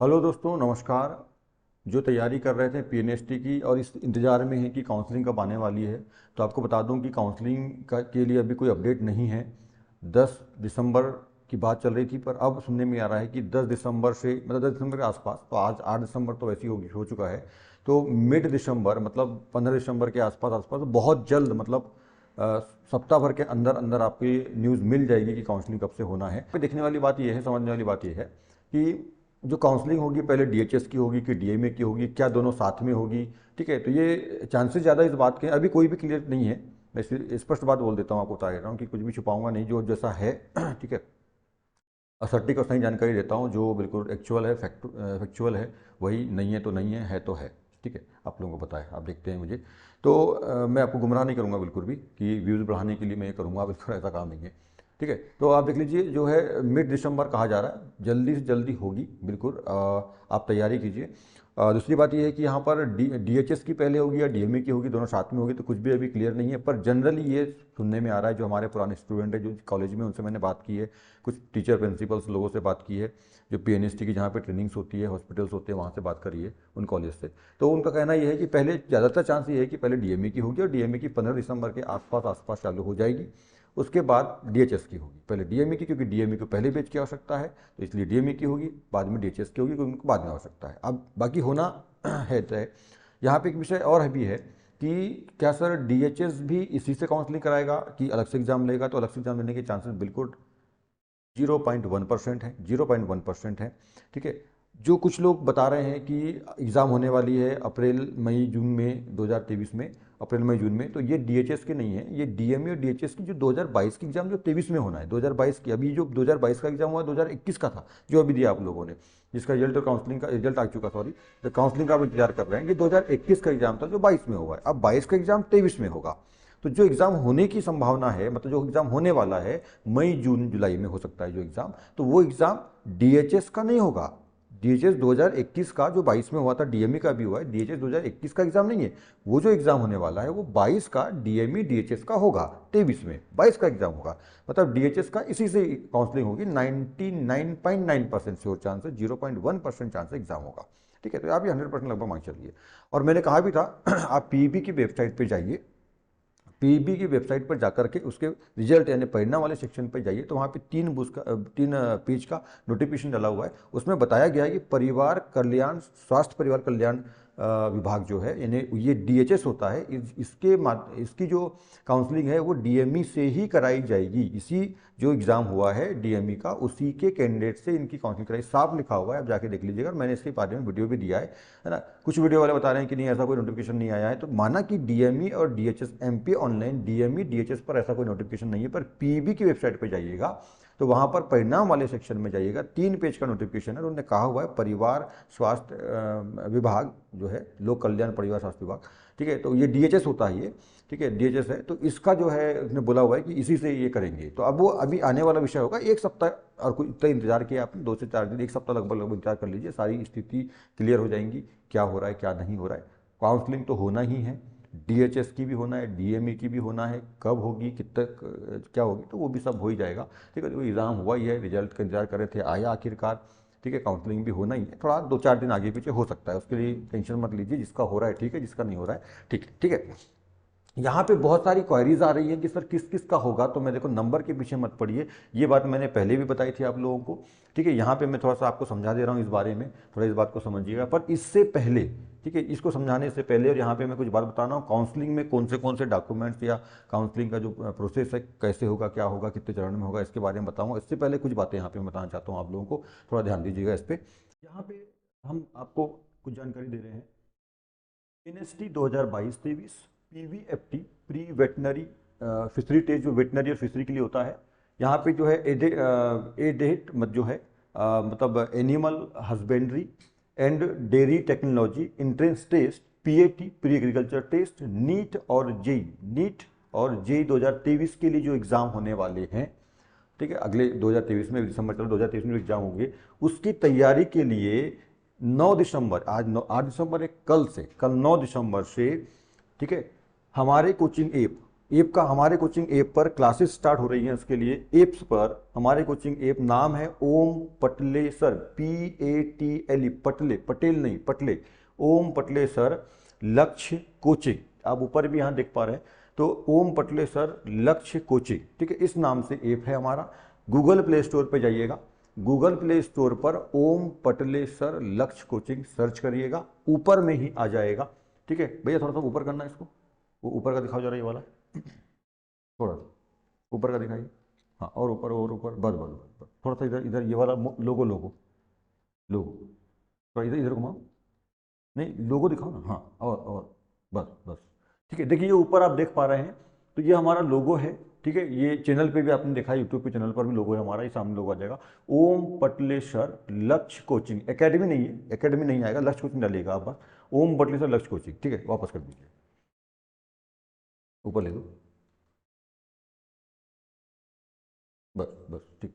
Hello दोस्तों, नमस्कार। जो तैयारी कर रहे थे पीएनएसटी की और इस इंतज़ार में है कि काउंसलिंग कब आने वाली है, तो आपको बता दूं कि काउंसलिंग का के लिए अभी कोई अपडेट नहीं है। 10 दिसंबर की बात चल रही थी, पर अब सुनने में आ रहा है कि 10 दिसंबर से मतलब 10 दिसंबर के आसपास, तो आज 8 दिसंबर तो वैसे ही हो चुका है। तो मिड दिसंबर मतलब 15 दिसंबर के आसपास आसपास तो बहुत जल्द मतलब अ, सप्ताह भर के अंदर अंदर आपकी न्यूज़ मिल जाएगी कि काउंसलिंग कब से होना है। देखने वाली बात यह है, समझने वाली बात यह है कि जो काउंसलिंग होगी पहले डीएचएस की होगी कि डीएमए की होगी, क्या दोनों साथ में होगी। ठीक है, तो ये चांसेस ज़्यादा इस बात के अभी कोई भी क्लियर नहीं है। मैं स्पष्ट बात बोल देता हूँ, आपको बता देता हूँ कि कुछ भी छुपाऊंगा नहीं, जो जैसा है ठीक है, सटीक और सही जानकारी देता हूँ, जो बिल्कुल एक्चुअल है, फैक्चुअल है वही, नहीं है तो नहीं है तो है। ठीक है, आप लोगों को पता है, आप देखते हैं मुझे। तो मैं आपको गुमराह नहीं करूँगा बिल्कुल भी कि व्यूज़ बढ़ाने के लिए मैं ये करूँगा, बिल्कुल ऐसा काम नहीं है। ठीक है, तो आप देख लीजिए, जो है मिड दिसंबर कहा जा रहा है, जल्दी से जल्दी होगी बिल्कुल। आप तैयारी कीजिए। दूसरी बात यह है कि यहाँ पर डीएचएस की पहले होगी या डीएमए की होगी, दोनों साथ में होगी, तो कुछ भी अभी क्लियर नहीं है। पर जनरली ये सुनने में आ रहा है, जो हमारे पुराने स्टूडेंट है जो कॉलेज में, उनसे मैंने बात की है, कुछ टीचर प्रिंसिपल्स लोगों से बात की है, जो पीएनएसटी की जहाँ पे ट्रेनिंग्स होती है, हॉस्पिटल्स होते हैं, वहाँ से बात करी है उन कॉलेज से। तो उनका कहना यह है कि पहले ज़्यादातर चांस ये है कि पहले डीएमए की होगी और डीएमए की 15 दिसंबर के आसपास आसपास चालू हो जाएगी। उसके बाद डीएचएस की होगी, पहले डीएमए की, क्योंकि डीएमए को पहले बैच की आवश्यकता है, तो इसलिए डीएमए की होगी, बाद में डीएचएस की होगी, क्योंकि उनको बाद में आवश्यकता है। अब बाकी होना है तय। यहाँ पे एक विषय और भी है कि क्या सर डीएचएस भी इसी से काउंसलिंग कराएगा कि अलग से एग्जाम लेगा, तो अलग से एग्जाम लेने के चांसेस बिल्कुल 0.1% है, 0.1% है। ठीक है, जो कुछ लोग बता रहे हैं कि एग्ज़ाम होने वाली है अप्रैल मई जून में 2023 में, अप्रैल मई जून में, तो ये डीएचएस के नहीं है, ये डीएमए और डीएचएस की जो 2022 की एग्ज़ाम जो 23 में होना है, 2022 की, अभी जो 2022 का एग्ज़ाम हुआ 2021 का था जो अभी दिया आप लोगों ने, जिसका रिजल्ट और काउंसलिंग का रिजल्ट आ चुका, सॉरी, तो काउंसलिंग का आप इंतजार कर रहे हैं कि 2021 का एग्ज़ाम था जो 22 में हुआ है, अब 22 का एग्ज़ाम 23 में होगा। तो जो एग्ज़ाम होने की संभावना है, मतलब जो एग्ज़ाम होने वाला है मई जून जुलाई में हो सकता है जो एग्ज़ाम, तो वो एग्ज़ाम डीएचएस का नहीं होगा। डीएचएस 2021 का जो 22 में हुआ था, डीएमई का भी हुआ है, डीएचएस 2021 का एग्ज़ाम नहीं है। वो जो एग्ज़ाम होने वाला है वो 22 का डीएमई डीएचएस का होगा, 23 में 22 का एग्ज़ाम होगा। मतलब डीएचएस का इसी से काउंसलिंग होगी, 99.9% श्योर चांस है, 0.1% चांस है एग्ज़ाम होगा। ठीक है, तो आप ये 100% लगभग मान चलिए। और मैंने कहा भी था आप पीईबी की वेबसाइट पर जाइए, पीईबी की वेबसाइट पर जाकर के उसके रिजल्ट यानी परिणाम वाले सेक्शन पर जाइए, तो वहाँ पे 3 पेज का नोटिफिकेशन डाला हुआ है। उसमें बताया गया है कि परिवार कल्याण, स्वास्थ्य परिवार कल्याण विभाग जो है, यानी ये डीएचएस होता है, इसकी जो काउंसलिंग है वो डीएमई से ही कराई जाएगी। इसी जो एग्ज़ाम हुआ है डीएमई का, उसी के कैंडिडेट से इनकी काउंसलिंग कराई, साफ लिखा हुआ है, आप जाके देख लीजिएगा। और मैंने इसके बारे में वीडियो भी दिया है ना। कुछ वीडियो वाले बता रहे हैं कि नहीं, ऐसा कोई नोटिफिकेशन नहीं आया है, तो माना कि डीएमई और DHS, MP online DME DHS पर ऐसा कोई नोटिफिकेशन नहीं है। पर पीईबी की वेबसाइट पर जाइएगा, तो वहाँ पर परिणाम वाले सेक्शन में जाइएगा, 3 पेज का नोटिफिकेशन है, उन्होंने कहा हुआ है परिवार स्वास्थ्य विभाग जो है, लोक कल्याण परिवार स्वास्थ्य विभाग। ठीक है, तो ये डीएचएस होता है ये। ठीक है, डीएचएस है, तो इसका जो है उसने बोला हुआ है कि इसी से ये करेंगे। तो अब वो अभी आने वाला विषय होगा, एक सप्ताह और कुछ इतना इंतजार किया आपने, 2 से 4 दिन, एक सप्ताह लगभग लगभग इंतजार कर लीजिए, सारी स्थिति क्लियर हो जाएंगी, क्या हो रहा है क्या नहीं हो रहा है। काउंसलिंग तो होना ही है, डीएचएस की भी होना है, डीएमई की भी होना है, कब होगी, कितने क्या होगी, तो वो भी सब हो ही जाएगा। ठीक है, तो एग्ज़ाम हुआ ही है, रिजल्ट का इंतजार कर रहे थे, आया आखिरकार। ठीक है, काउंसलिंग भी होना ही है, थोड़ा 2 4 दिन आगे पीछे हो सकता है, उसके लिए टेंशन मत लीजिए, जिसका हो रहा है ठीक है, जिसका नहीं हो रहा है ठीक है। ठीक है, यहाँ पे बहुत सारी क्वायरीज आ रही है कि सर किस किस का होगा, तो मैं देखो नंबर के पीछे मत पड़िए, ये बात मैंने पहले भी बताई थी आप लोगों को। ठीक है, यहाँ पे मैं थोड़ा सा आपको समझा दे रहा हूँ इस बारे में, थोड़ा इस बात को समझिएगा। पर इससे पहले, ठीक है, इसको समझाने से पहले, और यहाँ पे मैं कुछ बात बता रहा हूँ काउंसलिंग में कौन से डॉक्यूमेंट्स या काउंसलिंग का जो प्रोसेस है कैसे होगा, क्या होगा, कितने चरण में होगा, इसके बारे में बताऊँगा। इससे पहले कुछ बातें यहाँ पे मैं बताना चाहता हूँ आप लोगों को, थोड़ा ध्यान दीजिएगा इस पर। यहाँ पे हम आपको कुछ जानकारी दे रहे हैं। NST 2022-23, PVFT, pre veterinary fishery test, जो वेटनरी और फिशरी के लिए होता है। यहाँ पे जो है एडेट मत जो है मतलब animal husbandry and dairy technology entrance test, PAT, pre agriculture test, NEET और जेई 2023 के लिए जो एग्ज़ाम होने वाले हैं। ठीक है, अगले 2023 में, दिसंबर चलो 2023 में एग्जाम होंगे, उसकी तैयारी के लिए 9 दिसंबर, आज 8 दिसंबर है, कल 9 दिसंबर से, ठीक है, हमारे कोचिंग ऐप ऐप का हमारे कोचिंग ऐप पर क्लासेस स्टार्ट हो रही हैं। उसके लिए ऐप्स पर हमारे कोचिंग ऐप नाम है ओम पटलेसर, PATLE, पटले, पटेल नहीं, पटले, ओम पटलेसर लक्ष्य कोचिंग। आप ऊपर भी यहाँ देख पा रहे हैं, तो ओम पटलेसर लक्ष्य कोचिंग, ठीक है, इस नाम से ऐप है हमारा। गूगल प्ले स्टोर पे जाइएगा, गूगल प्ले स्टोर पर ओम पटलेसर लक्ष्य कोचिंग सर्च करिएगा, ऊपर में ही आ जाएगा। ठीक है भैया, थोड़ा सा ऊपर करना है इसको, वो ऊपर का दिखाओ जरा, ये वाला थोड़ा सा ऊपर का दिखाइए। हाँ, और ऊपर, बस बस बस बस, थोड़ा सा इधर इधर, ये वाला लोगो लोगो लोगो, थोड़ा इधर इधर घुमाओ, नहीं लोगो दिखाओ ना, हाँ, और बस बस, ठीक है। देखिए ये ऊपर आप देख पा रहे हैं, तो ये हमारा लोगो है। ठीक है, ये चैनल पे भी आपने देखा, यूट्यूब पे चैनल पर भी लोगो है हमारा, ये सामने लोगो आ जाएगा, ओम पटलेश्वर लक्ष्य कोचिंग। एकेडमी नहीं है, एकेडमी नहीं आएगा, लक्ष्य कोचिंग डालिएगा आप बस, ओम पटलेश्वर लक्ष्य कोचिंग। ठीक है, वापस कर दीजिए, ऊपर ले दो, बस बस, ठीक।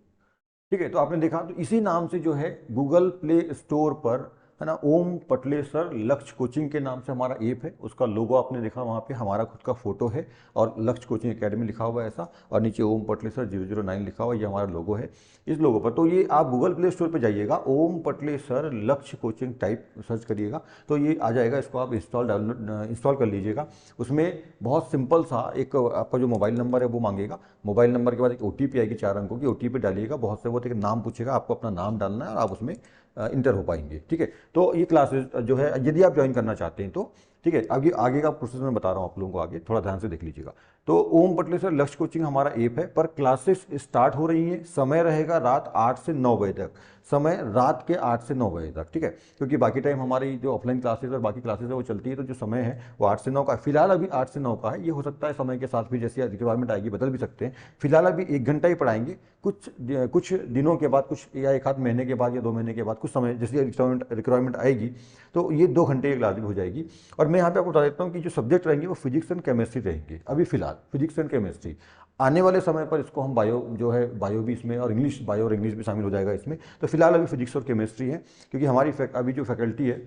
ठीक है, तो आपने देखा, तो इसी नाम से जो है गूगल प्ले स्टोर पर, है ना, ओम पटलेसर लक्ष्य कोचिंग के नाम से हमारा ऐप है। उसका लोगो आपने देखा, वहाँ पे हमारा खुद का फोटो है और लक्ष्य कोचिंग एकेडमी लिखा हुआ है ऐसा, और नीचे ओम पटलेसर 009 लिखा हुआ है, ये हमारा लोगो है। इस लोगो पर तो ये आप गूगल प्ले स्टोर पर जाइएगा, ओम पटलेसर लक्ष्य कोचिंग टाइप सर्च करिएगा तो ये आ जाएगा। इसको आप इंस्टॉल कर लीजिएगा। उसमें बहुत सिंपल सा एक आपका जो मोबाइल नंबर है वो मांगेगा, मोबाइल नंबर के बाद एक OTP आएगी 4 अंकों की, OTP डालिएगा। बहुत से वो एक नाम पूछेगा, आपको अपना नाम डालना है और आप उसमें इंटर हो पाएंगे। ठीक है, तो ये क्लासेस जो है यदि आप ज्वाइन करना चाहते हैं तो, ठीक है, आगे आगे का प्रोसेस मैं बता रहा हूँ आप लोगों को, आगे थोड़ा ध्यान से देख लीजिएगा। तो ओम पटलेश्वर लक्ष्य कोचिंग हमारा ऐप है, पर क्लासेस स्टार्ट हो रही हैं। समय रहेगा रात 8 से 9 बजे तक, समय रात के 8 से 9 बजे तक। ठीक है, क्योंकि बाकी टाइम हमारी जो ऑफलाइन क्लासेस और बाकी क्लासेस है वो चलती है, तो जो समय है वो 8 से 9 का है। फिलहाल अभी 8 से 9 का है, ये हो सकता है समय के साथ भी जैसी रिक्वायरमेंट आएगी बदल भी सकते हैं। फिलहाल अभी 1 घंटा ही पढ़ाएंगे, कुछ दिनों के बाद, कुछ या एक आध महीने के बाद या 2 महीने के बाद, कुछ समय जैसी रिक्वायरमेंट आएगी तो ये 2 घंटे की क्लास भी हो जाएगी। और मैं यहाँ पे आपको बता देता हूँ कि जो सब्जेक्ट रहेंगे वो फिजिक्स एंड केमिस्ट्री रहेंगे। अभी फिलहाल फिजिक्स एंड केमिस्ट्री, आने वाले समय पर इसको हम बायो जो है, बायो भी इसमें, और इंग्लिश, बायो और इंग्लिश भी शामिल हो जाएगा इसमें। तो फिलहाल अभी फिजिक्स और केमिस्ट्री है, क्योंकि हमारी अभी जो फैकल्टी है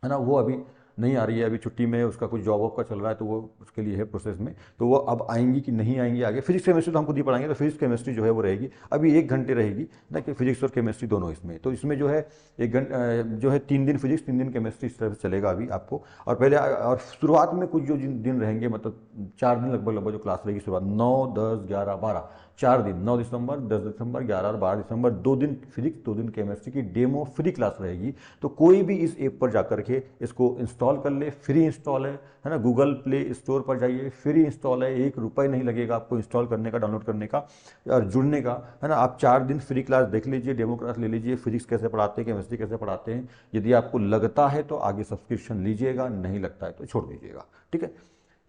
ना, वो अभी नहीं आ रही है, अभी छुट्टी में, उसका कुछ जॉब वॉब का चल रहा है, तो वो उसके लिए है प्रोसेस में। तो वो अब आएंगी कि नहीं आएंगी आगे, फिजिक्स केमिस्ट्री तो हम खुद ही पढ़ाएंगे, तो फिजिक्स केमिस्ट्री जो है वो रहेगी अभी 1 घंटे रहेगी ना, कि फिजिक्स और केमिस्ट्री दोनों इसमें। तो इसमें जो है 1 घंटे जो है 3 दिन फिजिक्स 3 दिन केमिस्ट्री, इस तरह से चलेगा अभी आपको। और पहले और शुरुआत में कुछ जो दिन रहेंगे, मतलब 4 दिन लगभग जो क्लास रहेगी, शुरुआत 9, 10, 11, 12, 4 दिन, 9 दिसंबर, 10 दिसंबर, 11 और 12 दिसंबर, 2 दिन फिजिक्स 2 दिन केमिस्ट्री की डेमो फ्री क्लास रहेगी। तो कोई भी इस ऐप पर जाकर के इसको इंस्टॉल कर ले, फ्री इंस्टॉल है ना, गूगल प्ले स्टोर पर जाइए, फ्री इंस्टॉल है, 1 रुपये नहीं लगेगा आपको इंस्टॉल करने का, डाउनलोड करने का और जुड़ने का, है ना। आप 4 दिन फ्री क्लास देख लीजिए, डेमो क्लास ले लीजिए, फिजिक्स कैसे पढ़ाते हैं, केमिस्ट्री कैसे पढ़ाते हैं। यदि आपको लगता है तो आगे सब्सक्रिप्शन लीजिएगा, नहीं लगता है तो छोड़ दीजिएगा। ठीक है,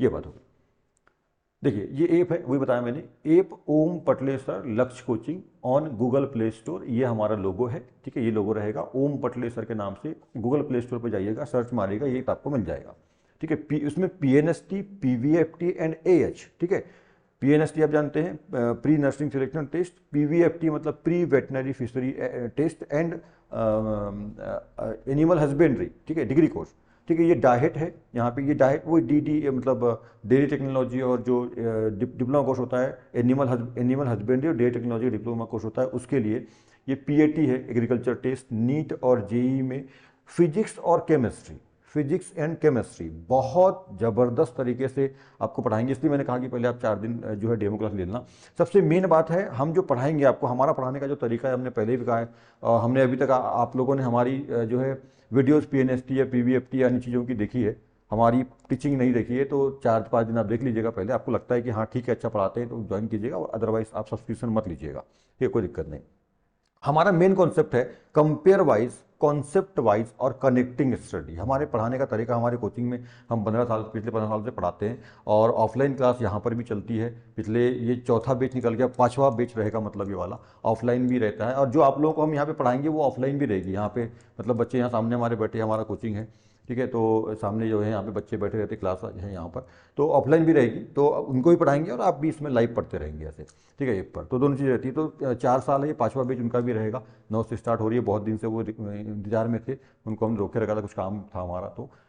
ये बात होगी। देखिए ये ऐप है, वही बताया मैंने, ऐप ओम पटलेसर लक्ष्य coaching on Google play store, ये हमारा लोगो है। ठीक है, ये लोगो रहेगा ओम पटलेसर के नाम से, गूगल प्ले स्टोर पर जाइएगा, सर्च मारिएगा, ये ऐप आपको मिल जाएगा। ठीक है, उसमें PNST, PVFT एंड AH। ठीक है, PNST आप जानते हैं, pre nursing selection test, PVFT मतलब pre veterinary fishery test and animal husbandry, ठीक है, डिग्री कोर्स। ठीक है, ये डाइट है, यहाँ पे ये डाइट वो DD मतलब डेयरी टेक्नोलॉजी, और जो डिप्लोमा कोर्स होता है एनिमल हस्बेंड्री और डेयरी टेक्नोलॉजी डिप्लोमा कोर्स होता है, उसके लिए ये PAT है, एग्रीकल्चर टेस्ट, नीट और JEE में फिजिक्स और केमिस्ट्री, फिजिक्स एंड केमिस्ट्री बहुत ज़बरदस्त तरीके से आपको पढ़ाएंगे। इसलिए मैंने कहा कि पहले आप 4 दिन जो है डेमो क्लास ले लेना। सबसे मेन बात है, हम जो पढ़ाएंगे आपको, हमारा पढ़ाने का जो तरीका है, हमने पहले भी कहा है, हमने अभी तक आप लोगों ने हमारी जो है वीडियोस PNST या PVFT या अन्य चीज़ों की देखी है, हमारी टीचिंग नहीं देखी है, तो 4-5 दिन आप देख लीजिएगा पहले। आपको लगता है कि हाँ ठीक है, अच्छा पढ़ाते हैं, तो ज्वाइन कीजिएगा, और अदरवाइज आप सब्सक्रिप्शन मत लीजिएगा, ये कोई दिक्कत नहीं। हमारा मेन कॉन्सेप्ट है कंपेयर वाइज, कॉन्सेप्ट वाइज और कनेक्टिंग स्टडी। हमारे पढ़ाने का तरीका, हमारे कोचिंग में हम पिछले 15 साल से पढ़ाते हैं, और ऑफलाइन क्लास यहाँ पर भी चलती है। पिछले ये चौथा बैच निकल गया, 5वां बैच रहेगा, मतलब ये वाला ऑफलाइन भी रहता है, और जो आप लोगों को हम यहाँ पे पढ़ाएंगे वो ऑफलाइन भी रहेगी। यहाँ पे मतलब बच्चे यहाँ सामने हमारे बैठे, हमारा कोचिंग है, ठीक है। तो सामने जो है यहाँ पे बच्चे बैठे रहते, क्लास है यहाँ पर, तो ऑफलाइन भी रहेगी, तो उनको भी पढ़ाएंगे और आप भी इसमें लाइव पढ़ते रहेंगे ऐसे, ठीक है, एक पर। तो दोनों चीज़ रहती है। तो 4 साल है, ये 5वां बैच उनका भी रहेगा, 9 से स्टार्ट हो रही है, बहुत दिन से वो इंतजार में थे, उनको हम रोके रखा था, कुछ काम था हमारा,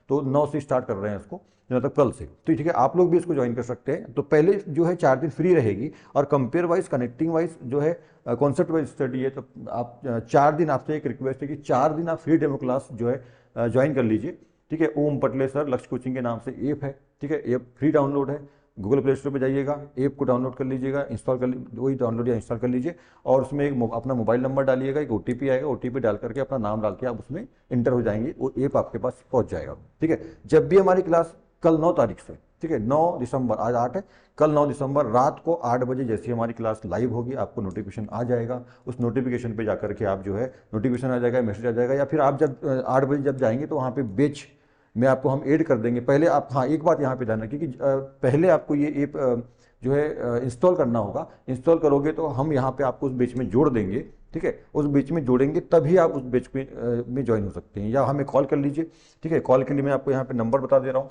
तो 9 से स्टार्ट कर रहे हैं इसको, मतलब कल से। तो ठीक है, आप लोग भी इसको ज्वाइन कर सकते हैं। तो पहले जो है 4 दिन फ्री रहेगी, और कंपेयर वाइज, कनेक्टिंग वाइज जो है, कॉन्सेप्ट वाइज स्टडी है, तो आप 4 दिन, आपसे एक रिक्वेस्ट है कि 4 दिन आप फ्री डेमो क्लास जो है ज्वाइन कर लीजिए, ठीक है। ओम पटले सर लक्ष्य कोचिंग के नाम से ऐप है, ठीक है, ऐप फ्री डाउनलोड है, गूगल प्ले स्टोर पर जाइएगा, ऐप को डाउनलोड कर लीजिएगा, इंस्टॉल कर वही डाउनलोड या इंस्टॉल कर लीजिए, और उसमें एक अपना मोबाइल नंबर डालिएगा, एक ओटीपी आएगा, ओटीपी डाल करके अपना नाम डाल के आप उसमें इंटर हो जाएंगे, वो ऐप आपके पास पहुंच जाएगा, ठीक है। जब भी हमारी क्लास, कल 9 तारीख से, ठीक है, 9 दिसंबर, आज 8 है, कल 9 दिसंबर रात को 8 बजे जैसी हमारी क्लास लाइव होगी, आपको नोटिफिकेशन आ जाएगा, उस नोटिफिकेशन पे जाकर के आप जो है, नोटिफिकेशन आ जाएगा, मैसेज आ जाएगा, या फिर आप जब 8 बजे जब जाएंगे तो वहाँ पे बेच में आपको हम ऐड कर देंगे। पहले आप, हाँ एक बात यहाँ पे ध्यान रखिए कि पहले आपको ये ऐप जो है इंस्टॉल करना होगा। इंस्टॉल करोगे तो हम यहाँ पे आपको उस बैच में जोड़ देंगे, ठीक है, उस बैच में जोड़ेंगे तभी आप उस बैच में ज्वाइन हो सकते हैं, या हमें कॉल कर लीजिए, ठीक है। कॉल के लिए मैं आपको यहाँ पे नंबर बता दे रहा हूँ,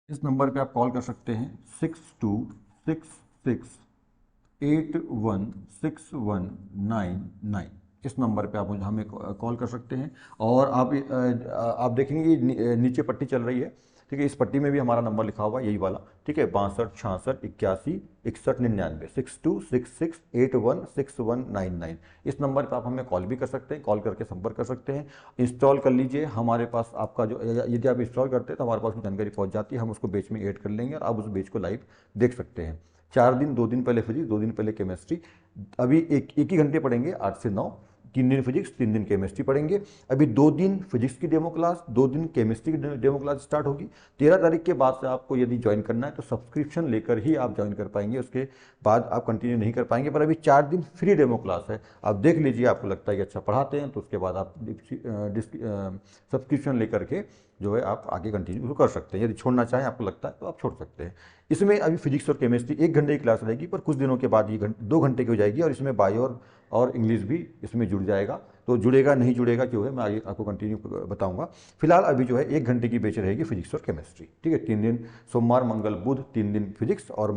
इस नंबर पे आप कॉल कर सकते हैं, 6266816199। इस नंबर पे आप हमें कॉल कर सकते हैं। और आप देखेंगे नीचे पट्टी चल रही है, ठीक है, इस पट्टी में भी हमारा नंबर लिखा हुआ है, यही वाला, ठीक है, 62 66 81 61 99, 6266816199। इस नंबर पे आप हमें कॉल भी कर सकते हैं, कॉल करके संपर्क कर सकते हैं। इंस्टॉल कर लीजिए, हमारे पास आपका जो, यदि आप इंस्टॉल करते हैं तो हमारे पास उसकी जानकारी पहुंच जाती है, हम उसको बैच में ऐड कर लेंगे और आप उस बैच को लाइव देख सकते हैं। 4 दिन, 2 दिन पहले फिजिक्स, 2 दिन पहले केमिस्ट्री, अभी एक ही घंटे पढ़ेंगे, 8 से 9, 3 दिन फिजिक्स, 3 दिन केमिस्ट्री पढ़ेंगे। अभी 2 दिन फिजिक्स की डेमो क्लास, 2 दिन केमिस्ट्री की डेमो क्लास स्टार्ट होगी। 13 तारीख के बाद से आपको यदि ज्वाइन करना है तो सब्सक्रिप्शन लेकर ही आप ज्वाइन कर पाएंगे, उसके बाद आप कंटिन्यू नहीं कर पाएंगे। पर अभी 4 दिन फ्री डेमो क्लास है, आप देख लीजिए, आपको लगता है कि अच्छा पढ़ाते हैं तो उसके बाद आप सब्सक्रिप्शन लेकर के जो है आप आगे कंटिन्यू कर सकते हैं। यदि छोड़ना चाहें, आपको लगता है, तो आप छोड़ सकते हैं। इसमें अभी फिजिक्स और केमिस्ट्री 1 घंटे की क्लास रहेगी, पर कुछ दिनों के बाद ये 2 घंटे की हो जाएगी, और इसमें बायो और इंग्लिश भी इसमें जुड़ जाएगा। तो जुड़ेगा नहीं जुड़ेगा जो है, मैं आगे आपको कंटिन्यू बताऊंगा। फिलहाल अभी जो है 1 घंटे की बैच रहेगी फिजिक्स और केमिस्ट्री, ठीक है। 3 दिन, सोमवार मंगल बुध 3 दिन फिजिक्स, और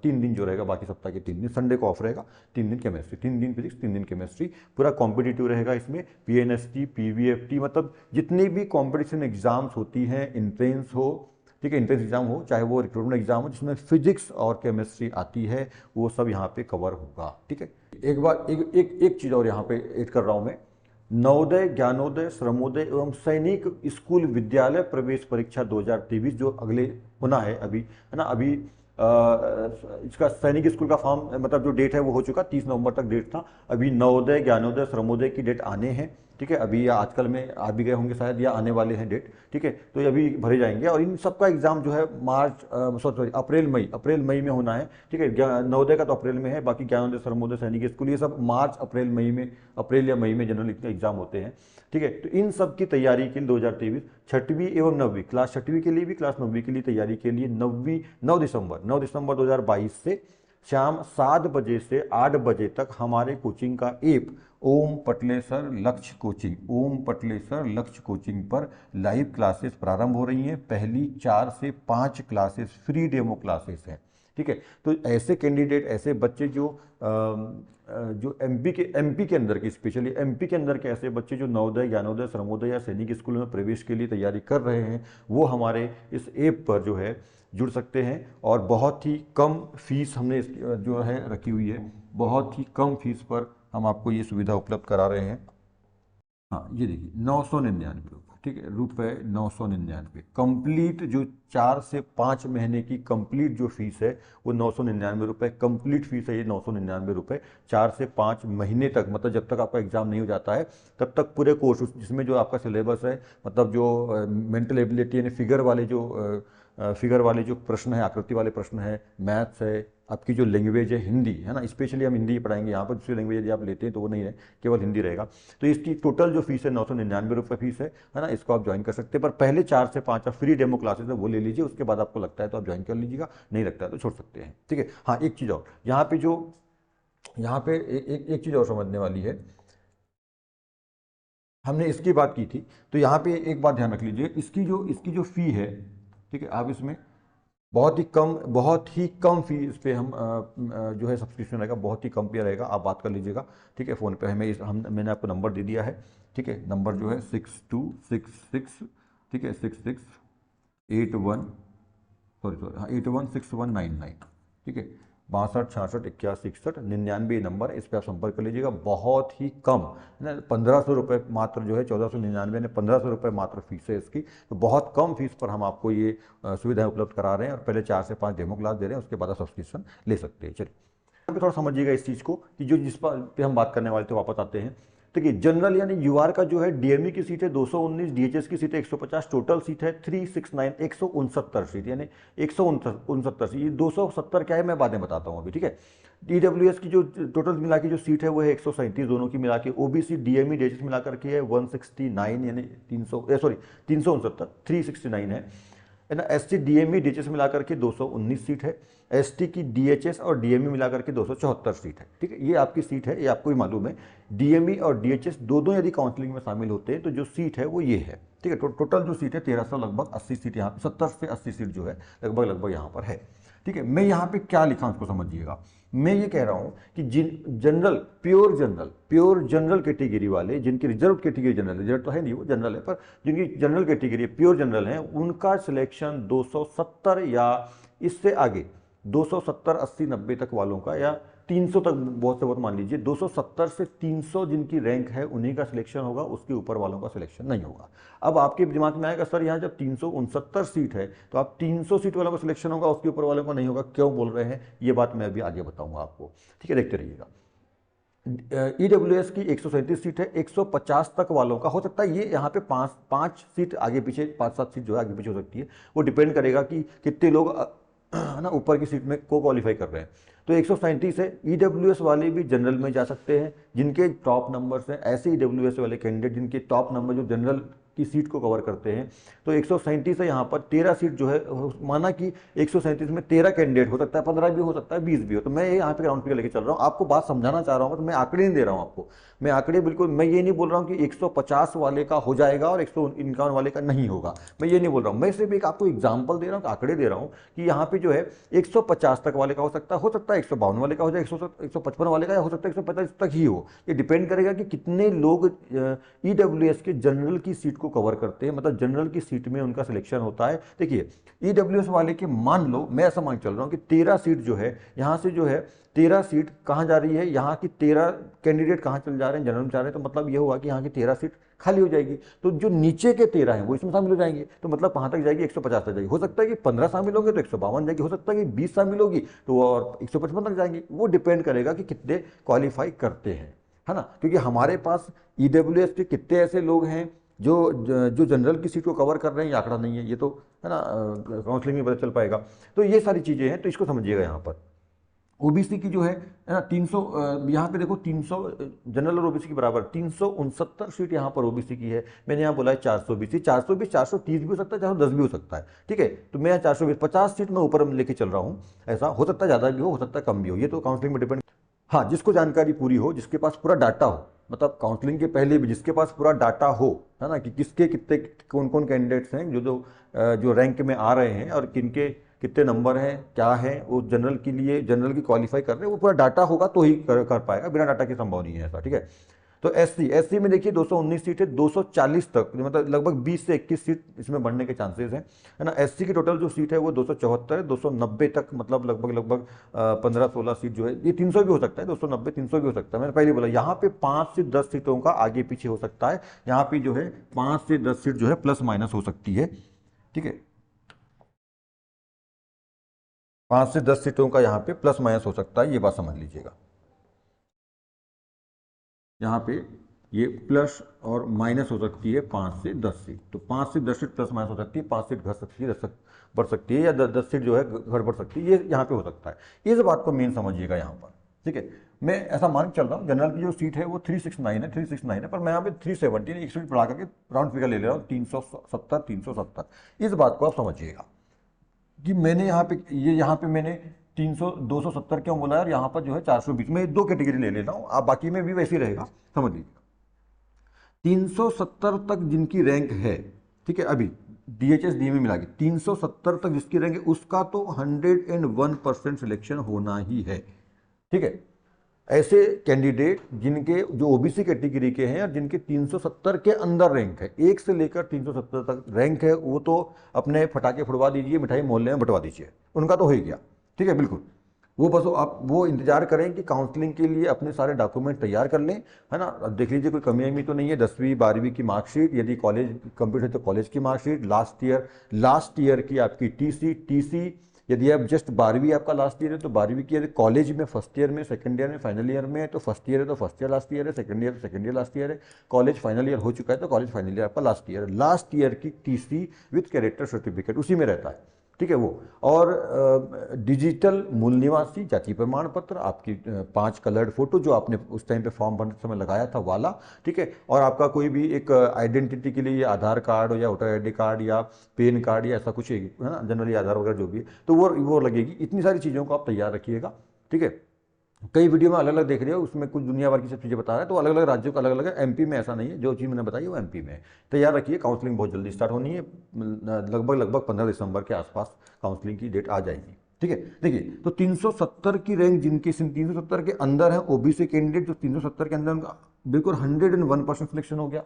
3 दिन जो रहेगा बाकी सप्ताह के 3 दिन, संडे को ऑफ रहेगा, 3 दिन केमिस्ट्री, 3 दिन फिजिक्स, 3 दिन केमिस्ट्री। पूरा कॉम्पिटिटिव रहेगा इसमें, पीएनएसटी, पीवीएफटी, मतलब जितनी भी कॉम्पिटिशन एग्जाम्स होती हैं, इंट्रेंस हो, ठीक है, इंट्रेंस एग्जाम हो, चाहे वो रिक्रूटमेंट एग्जाम हो, जिसमें फिजिक्स और केमिस्ट्री आती है, वो सब यहाँ पे कवर होगा, ठीक है। एक बार एक चीज़ और यहाँ पे ऐड कर रहा हूँ मैं, नवोदय, ज्ञानोदय, श्रमोदय एवं सैनिक स्कूल विद्यालय प्रवेश परीक्षा 2023 जो अगले होना है अभी, है ना, अभी इसका सैनिक स्कूल का फॉर्म, मतलब जो डेट है वो हो चुका, 30 नवंबर तक डेट था। अभी नवोदय, ज्ञानोदय, श्रमोदय की डेट आने हैं, ठीक है, अभी या आजकल में आ भी गए होंगे शायद, या आने वाले हैं डेट, ठीक है। तो ये अभी भरे जाएंगे, और इन सबका एग्जाम जो है मार्च, सॉरी, अप्रैल मई में होना है, ठीक है। नवोदय का तो अप्रैल में है, बाकी ज्ञानोदय, श्रमोदय, सैनिक स्कूल, ये सब मार्च, अप्रैल, मई में, अप्रैल या मई में जनरल एग्जाम होते हैं, ठीक है। तो इन सब की तैयारी के लिए 2023 छठवीं एवं नवीं क्लास, छठवीं के लिए भी, क्लास 9वीं के लिए तैयारी के लिए 9 दिसंबर 2022 से शाम 7 बजे से 8 बजे तक हमारे कोचिंग का ऐप ओम पटलेसर लक्ष्य कोचिंग, ओम पटलेसर लक्ष्य कोचिंग पर लाइव क्लासेस प्रारंभ हो रही हैं। पहली 4 से 5 क्लासेस फ्री डेमो क्लासेस हैं, ठीक है। तो ऐसे कैंडिडेट, ऐसे बच्चे जो एमपी के अंदर के, स्पेशली एमपी के अंदर के ऐसे बच्चे जो नवोदय, ज्ञानोदय, श्रमोदय या सैनिक स्कूल में प्रवेश के लिए तैयारी कर रहे हैं, वो हमारे इस ऐप पर जो है जुड़ सकते हैं। और बहुत ही कम फीस हमने जो है रखी हुई है, बहुत ही कम फीस पर हम आपको ये सुविधा उपलब्ध करा रहे हैं। हाँ, ये देखिए, 999 रुपये, ठीक है, ₹999 कंप्लीट, जो 4 से 5 महीने की कंप्लीट जो फीस है वो 999 रुपये कंप्लीट फीस है, ये 999 रुपये 4 से 5 महीने तक, मतलब जब तक आपका एग्जाम नहीं हो जाता है तब तक पूरे कोर्स, जिसमें जो आपका सिलेबस है, मतलब जो मेंटल एबिलिटी यानी फिगर वाले जो प्रश्न है, आकृति वाले प्रश्न है, मैथ्स है, आपकी जो लैंग्वेज है हिंदी, है ना, स्पेशली हम हिंदी पढ़ाएंगे यहाँ पर, दूसरी लैंग्वेज यदि आप लेते हैं तो वो नहीं है, केवल हिंदी रहेगा। तो इसकी टोटल जो फीस है 999 रुपये फीस है ना, इसको आप ज्वाइन कर सकते हैं। पर पहले 4 से 5 फ्री डेमो क्लासेस है वो ले लीजिए, उसके बाद आपको लगता है तो आप ज्वाइन कर लीजिएगा, नहीं लगता है तो छोड़ सकते हैं, ठीक है। हाँ, एक चीज़ और यहाँ पे एक चीज़ और समझने वाली है। हमने इसकी बात की थी। तो यहाँ पे एक बात ध्यान रख लीजिए, इसकी जो फ़ी है, ठीक है, आप इसमें बहुत ही कम फी इस पे जो है सब्सक्रिप्शन रहेगा, बहुत ही कम पे रहेगा, आप बात कर लीजिएगा, ठीक है। फ़ोन पे मैंने आपको नंबर दे दिया है, ठीक है। नंबर जो है 6266, ठीक है, 6681, सॉरी हाँ 816199, ठीक है। 62 66 81 61 99 नंबर है, इस पर आप संपर्क कर लीजिएगा। बहुत ही कम है ना, 1500 रुपये मात्र जो है, 1499 ने 1500 रुपये मात्र फीस है इसकी। तो बहुत कम फीस पर हम आपको ये सुविधाएं उपलब्ध करा रहे हैं, और पहले 4 से 5 डेमो क्लास दे रहे हैं, उसके बाद आप सब्सक्रिप्शन ले सकते हैं। चलिए यहाँ पे थोड़ा समझिएगा इस चीज़ को कि जिस पे हम बात करने वाले थे, वापस आते हैं। देखिए जनरल यानी यूआर का जो है, डीएमई की सीट है 219, डीएचएस की सीट है 150, टोटल सीट है 369, 169 सीट, यानी 169 सीट। ये 270 क्या है मैं बाद में बताता हूँ अभी, ठीक है। ईडब्ल्यूएस की जो टोटल मिला के जो सीट है वो है 137, दोनों की मिला के। ओबीसी डीएमई डीएचएस मिला करके है 169, यानी 369, 369 है ना। एसटी डीएमई डीएचएस मिला करके 219 सीट है। एसटी की डीएचएस और डीएमई मिला करके 274 सीट है, ठीक है। ये आपकी सीट है, ये आपको भी मालूम है। डीएमई और डीएचएस दो यदि काउंसलिंग में शामिल होते हैं तो जो सीट है वो ये है, ठीक है। टोटल जो सीट है 1300, लगभग 80 सीट यहाँ, 70 से 80 सीट जो है लगभग यहाँ पर है, ठीक है। मैं यहाँ पे क्या लिखा उसको समझिएगा। मैं ये कह रहा हूँ कि प्योर जनरल कैटेगरी वाले, जिनकी रिजर्व कैटेगरी जनरल, रिजर्व तो है नहीं, वो जनरल है, पर जिनकी जनरल कैटेगरी प्योर जनरल है, उनका सिलेक्शन 270 या इससे आगे 270 80 90 तक वालों का, या 300 तक बहुत से बहुत मान लीजिए, 270 से 300 जिनकी रैंक है उन्हीं का सिलेक्शन होगा, उसके ऊपर वालों का सिलेक्शन नहीं होगा। अब आपके दिमाग में आएगा सर यहाँ जब 369 सीट है तो आप 300 सीट वालों का सिलेक्शन होगा, उसके ऊपर वालों का नहीं होगा, क्यों बोल रहे हैं, ये बात मैं अभी आगे बताऊंगा आपको, ठीक है। देखते रहिएगा। ईडब्ल्यूएस की 137 सीट है, 150 तक वालों का हो सकता है। ये यहाँ पे पाँच सीट आगे पीछे, 5-7 सीट जो है आगे पीछे हो सकती है, वो डिपेंड करेगा कि कितने लोग है ना ऊपर की सीट में को क्वालिफाई कर रहे हैं। तो 137 है। ईडब्ल्यूएस वाले भी जनरल में जा सकते हैं जिनके टॉप नंबर्स हैं, ऐसे ईडब्ल्यूएस वाले कैंडिडेट जिनके टॉप नंबर जो जनरल की सीट को कवर करते हैं। तो 137 है, यहाँ पर 13 सीट जो है, माना कि 137 में 13 कैंडिडेट हो सकता है, 15 भी हो सकता है, 20 भी हो। तो मैं यहाँ पे राउंड फिगर लेके चल रहा हूँ, आपको बात समझाना चाह रहा हूँ, तो मैं आंकड़े नहीं दे रहा हूँ आपको, मैं आंकड़े बिल्कुल, मैं ये नहीं बोल रहा हूँ कि 150 वाले का हो जाएगा और 151 वाले का नहीं होगा, मैं ये नहीं बोल रहा हूँ। मैं सिर्फ एक आपको एग्जाम्पल दे रहा हूँ, आंकड़े दे रहा हूँ कि यहाँ पे जो है 150 तक वाले का हो सकता है 152 वाले का हो जाए, 155 वाले का, या हो सकता है 145 तक ही हो। ये डिपेंड करेगा कि कितने लोग ईडब्ल्यूएस के जनरल की सीट को कवर करते हैं, मतलब जनरल की सीट में उनका सिलेक्शन होता है। देखिए ईडब्ल्यूएस वाले के, मान लो मैं ऐसा मान चल रहा हूँ कि 13 सीट जो है, यहाँ से जो है 13 सीट कहाँ जा रही है, यहाँ की 13 कैंडिडेट कहाँ चल जा रहे हैं, जनरल में जा रहे हैं, तो मतलब ये हुआ कि यहाँ की 13 सीट खाली हो जाएगी। तो जो नीचे के 13 हैं वो इसमें शामिल हो जाएंगे, तो मतलब कहाँ तक जाएगी, 150 तक जाएगी। हो सकता है कि 15 शामिल होंगे तो 152 जाएगी, हो सकता है कि 20 शामिल होगी तो और 155 तक जाएंगे। वो डिपेंड करेगा कि कितने क्वालिफाई करते हैं, है ना। क्योंकि हमारे पास ईडब्ल्यूएस के कितने ऐसे लोग हैं जो जनरल की सीट को कवर कर रहे हैं, ये आंकड़ा नहीं है, ये तो है ना काउंसलिंग में पता चल पाएगा। तो ये सारी चीज़ें हैं, तो इसको समझिएगा। यहाँ पर ओबीसी की जो है ना 300, यहाँ पे देखो 300 जनरल और ओबीसी के बराबर 369 सीट यहाँ पर ओबीसी की है। मैंने यहाँ बोला है 420, 420 430 भी हो सकता है, 410 भी हो सकता है, ठीक है। तो मैं 420, 50 सीट मैं ऊपर लेके चल रहा हूँ, ऐसा हो सकता है ज़्यादा भी हो सकता है कम भी हो, ये तो काउंसलिंग में डिपेंड। हाँ, जिसको जानकारी पूरी हो, जिसके पास पूरा डाटा हो, मतलब काउंसलिंग के पहले भी जिसके पास पूरा डाटा हो, है ना, कि किसके कितने कौन कौन कैंडिडेट्स हैं जो रैंक में आ रहे हैं और किनके कितने नंबर हैं, क्या है, वो जनरल के लिए, जनरल की क्वालिफाई कर रहे हैं, वो पूरा डाटा होगा तो ही कर पाएगा, बिना डाटा के संभव नहीं है ऐसा, ठीक है। तो एससी में देखिए 219 सीट है, 240 तक, मतलब लगभग 20 से 21 सीट इसमें बढ़ने के चांसेस हैं, है ना। एससी की टोटल जो सीट है वो 274 है, 290 तक, मतलब लगभग 15-16 सीट जो है, ये 300 भी हो सकता है, 290 300 भी हो सकता है। मैंने पहले बोला यहाँ पे 5 से 10 सीटों का आगे पीछे हो सकता है, यहाँ पे जो है 5 से 10 सीट जो है प्लस माइनस हो सकती है, ठीक है। 5 से 10 सीटों का यहाँ पे प्लस माइनस हो सकता है, ये बात समझ लीजिएगा। यहाँ पे ये प्लस और माइनस हो सकती है 5 से 10 सीट, तो 5 से 10 सीट प्लस माइनस हो सकती है, 5 सीट घट सकती है, 10 बढ़ सकती है, या 10 सीट जो है घट बढ़ सकती है, ये यहाँ पे हो सकता है। इस बात को मेन समझिएगा यहाँ पर, ठीक है। मैं ऐसा मान चल रहा हूँ जनरल की जो सीट है वो 369 है, पर मैं यहाँ पे 370 एक सीट बढ़ा करके राउंड फिगर ले रहा हूँ, 370 इस बात को आप समझिएगा कि मैंने यहाँ पे मैंने 270 क्यों बोला है, और यहाँ पर जो है 420, मैं दो कैटेगरी ले लेता हूँ, आप बाकी में भी वैसे ही रहेगा, समझ लीजिए। 370 तक जिनकी रैंक है, ठीक है, अभी डीएचएस डीएमई मिला के 370 तक जिसकी रैंक है उसका तो 101% सिलेक्शन होना ही है, ठीक है। ऐसे कैंडिडेट जिनके जो ओबीसी कैटेगरी के हैं और जिनके 370 के अंदर रैंक है, 1 से लेकर 370 तक रैंक है, वो तो अपने फटाके फुड़वा दीजिए, मिठाई मोहल्ले में बंटवा दीजिए, उनका तो हो ही गया, ठीक है, बिल्कुल। वो बस आप वो इंतजार करें कि काउंसलिंग के लिए अपने सारे डॉक्यूमेंट तैयार कर लें, है ना। अब देख लीजिए कोई कमी अमी तो नहीं है, 10वीं 12वीं की मार्कशीट, यदि कॉलेज कंप्लीट है तो कॉलेज की मार्कशीट, लास्ट ईयर की आपकी टीसी, यदि आप जस्ट 12वीं आपका लास्ट ईयर है तो 12वीं की, यदि कॉलेज में फर्स्ट ईयर में, सेकंड ईयर में, फाइनल ईयर में है तो फर्स्ट ईयर है तो फर्स्ट ईयर लास्ट ईयर है, सेकंड ईयर तो सेकंड ईयर लास्ट ईयर है, कॉलेज फाइनल ईयर हो चुका है तो कॉलेज फाइनल ईयर आपका लास्ट ईयर की टीसी विथ कैरेक्टर सर्टिफिकेट उसी में रहता है, ठीक है वो। और डिजिटल मूल निवासी जाति प्रमाण पत्र, आपकी 5 कलर्ड फोटो जो आपने उस टाइम पे फॉर्म भरते समय लगाया था वाला, ठीक है। और आपका कोई भी एक आइडेंटिटी के लिए आधार कार्ड या वोटर आईडी कार्ड या पैन कार्ड या ऐसा कुछ है ना, जनरली आधार वगैरह जो भी है, तो वो लगेगी। इतनी सारी चीज़ों को आप तैयार रखिएगा, ठीक है। कई वीडियो में अलग अलग देख रहे हो, उसमें कुछ दुनिया भर की सब चीज़ें बता रहा है, तो अलग अलग राज्यों का अलग अलग है। एमपी में ऐसा नहीं है, जो चीज़ मैंने बताई वो एमपी में है। तैयार रखिए, काउंसलिंग बहुत जल्दी स्टार्ट होनी है, लगभग 15 दिसंबर के आसपास काउंसलिंग की डेट आ जाएगी, ठीक है। देखिए, तो 370 की रैंक जिनकी 370 के अंदर है ओबीसी कैंडिडेट, जो 370 के अंदर उनका बिल्कुल 101% सिलेक्शन हो गया।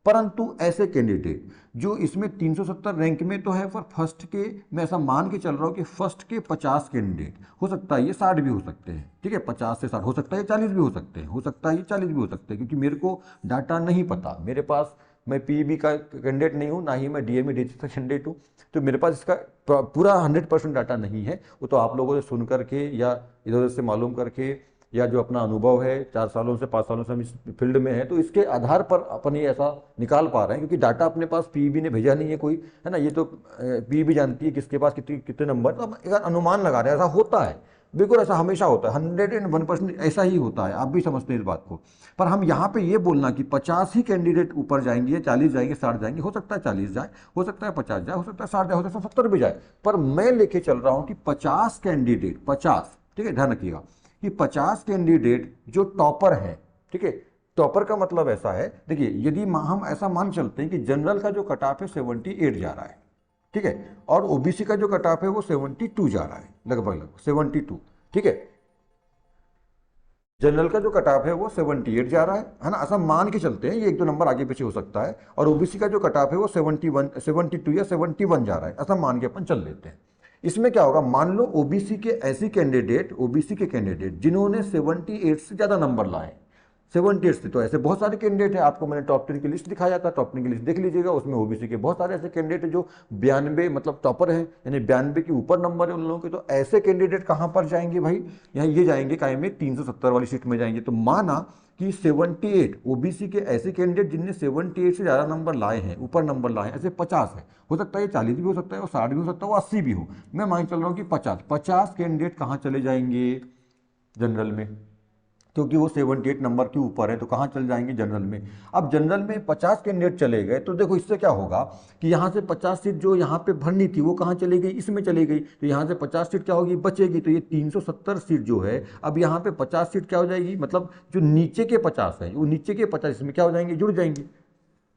परंतु ऐसे कैंडिडेट जो इसमें 370 रैंक में तो है, पर फर्स्ट के, मैं ऐसा मान के चल रहा हूँ कि फर्स्ट के 50 कैंडिडेट, हो सकता है ये 60 भी हो सकते हैं, ठीक है, 50 से 60 हो सकता है, 40 भी हो सकते हैं, हो सकता है ये 40 भी हो सकते हैं, क्योंकि मेरे को डाटा नहीं पता, मेरे पास, मैं पीईबी का कैंडिडेट नहीं हूँ, ना ही मैं डीएमई डीएचएस का कैंडिडेट हूँ, तो मेरे पास इसका पूरा 100% डाटा नहीं है। वो तो आप लोगों से सुन करके या इधर उधर से मालूम करके, या जो अपना अनुभव है, 4 सालों से 5 सालों से हम इस फील्ड में है, तो इसके आधार पर अपन ये ऐसा निकाल पा रहे हैं, क्योंकि डाटा अपने पास पीईबी ने भेजा नहीं है कोई, है ना। ये तो पीईबी जानती है किसके पास कितने कितने नंबर, तो हम एक अनुमान लगा रहे हैं, ऐसा होता है, बिल्कुल ऐसा हमेशा होता है, 101% ऐसा ही होता है, आप भी समझते हैं इस बात को। पर हम यहाँ पे ये बोलना कि 50 ही कैंडिडेट ऊपर जाएंगे, या 40 जाएंगे, 60 जाएंगे, हो सकता है 40 जाए, हो सकता है 50 जाए, हो सकता है 60 जाए, हो सकता है 70 भी जाए, पर मैं लेके चल रहा हूँ कि 50 कैंडिडेट, 50, ठीक है, ध्यान रखिएगा कि 50 कैंडिडेट जो टॉपर हैं, ठीक है। टॉपर का मतलब ऐसा है, देखिए, यदि हम ऐसा मान चलते हैं कि जनरल का जो कट ऑफ है 78 जा रहा है, ठीक है, और ओबीसी का जो कट ऑफ है वो 72 जा रहा है, लगभग 72, ठीक है। जनरल का जो कट ऑफ है वो 78 जा रहा है ना, ऐसा मान के चलते हैं, ये 1-2 नंबर आगे पीछे हो सकता है, और ओबीसी का जो कट ऑफ है वो 72 या 71 जा रहा है, ऐसा मान के अपन चल लेते हैं। इसमें क्या होगा, मान लो ओबीसी के ऐसे कैंडिडेट, ओबीसी के कैंडिडेट जिन्होंने 78 से ज़्यादा नंबर लाए, 78 से, तो ऐसे बहुत सारे कैंडिडेट हैं, आपको मैंने टॉप 10 की लिस्ट दिखाया था, टॉप 10 की लिस्ट देख लीजिएगा, उसमें ओबीसी के बहुत सारे ऐसे कैंडिडेट हैं जो 92 मतलब टॉपर हैं, यानी 92 के ऊपर नंबर है उन लोगों के। तो ऐसे कैंडिडेट कहाँ पर जाएंगे भाई, यहाँ ये जाएंगे कायम में 370 वाली सीट में जाएंगे। तो माना कि 78 ओबीसी के ऐसे कैंडिडेट जिनने 78 से ज़्यादा नंबर लाए हैं, ऊपर नंबर लाए हैं, ऐसे 50 है, हो सकता है 40 भी हो सकता है, वो 60 भी हो सकता है, वो 80 भी हो, मैं मान चल रहा हूँ कि 50 कैंडिडेट कहाँ चले जाएंगे, जनरल में, क्योंकि वो 78 नंबर के ऊपर है, तो कहाँ चल जाएंगे, जनरल में। अब जनरल में 50 कैंडिडेट चले गए, तो देखो इससे क्या होगा कि यहाँ से 50 सीट जो यहाँ पे भरनी थी वो कहाँ चली गई, इसमें चली गई, तो यहाँ से 50 सीट क्या होगी, बचेगी, तो ये 370 सीट जो है, अब यहाँ पे 50 सीट क्या हो जाएगी, मतलब जो नीचे के 50 है, वो नीचे के 50 इसमें क्या हो जाएंगे, जुड़ जाएंगे,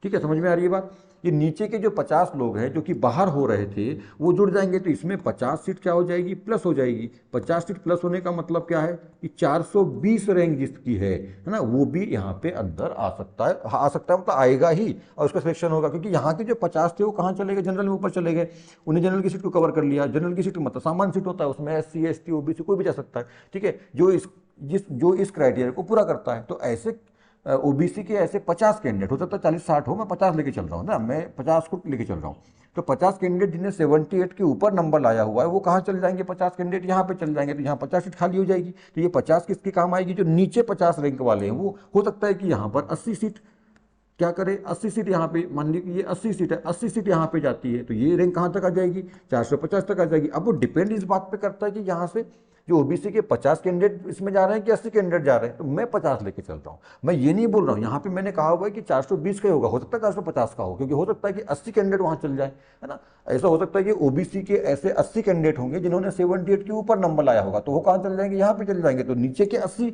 ठीक है, समझ में आ रही है बात। ये नीचे के जो 50 लोग हैं जो कि बाहर हो रहे थे वो जुड़ जाएंगे, तो इसमें 50 सीट क्या हो जाएगी, प्लस हो जाएगी। 50 सीट प्लस होने का मतलब क्या है कि 420 रैंक जिसकी है ना, वो भी यहाँ पे अंदर आ सकता है, मतलब आएगा ही, और उसका सिलेक्शन होगा, क्योंकि यहाँ के जो 50 थे वो कहाँ चले गए, जनरल में ऊपर चले गए, उन्हें जनरल की सीट को कवर कर लिया। जनरल की सीट मतलब सामान्य सीट होता है, उसमें SC ST OBC कोई भी जा सकता है, ठीक है, जो इस क्राइटेरिया को पूरा करता है। तो ऐसे ओबीसी के ऐसे 50 कैंडिडेट, हो सकता है 40-60 हो, मैं 50 लेके चल रहा हूँ ना, मैं 50 को लेके चल रहा हूँ, तो 50 कैंडिडेट जिन्हें 78 के ऊपर नंबर लाया हुआ है वो कहाँ चल जाएंगे, 50 कैंडिडेट यहाँ पे चल जाएंगे, तो यहाँ 50 सीट खाली हो जाएगी। तो ये 50 किसके काम आएगी, जो नीचे 50 रैंक वाले हैं, वो हो सकता है कि यहाँ पर 80 सीट क्या करे, 80 सीट यहाँ पे, मान लीजिए ये 80 सीट है, 80 सीट यहाँ पे जाती है, तो ये रैंक कहाँ तक आ जाएगी, 450 तक आ जाएगी। अब वो डिपेंड इस बात पे करता है कि यहाँ से जो ओबीसी के 50 कैंडिडेट इसमें जा रहे हैं कि 80 कैंडिडेट जा रहे हैं, तो मैं 50 लेके चल रहा हूँ। मैं ये नहीं बोल रहा हूँ, यहाँ पे मैंने कहा हुआ है कि 420 का ही होगा, हो सकता है 450 का हो, क्योंकि हो सकता है कि 80 कैंडिडेट वहाँ चल जाए, है ना। ऐसा हो सकता है कि ओबीसी के ऐसे 80 कैंडिडेट होंगे जिन्होंने 78 के ऊपर नंबर लाया होगा, तो वो कहाँ चल जाएंगे, यहाँ पे चल जाएंगे, तो नीचे के 80,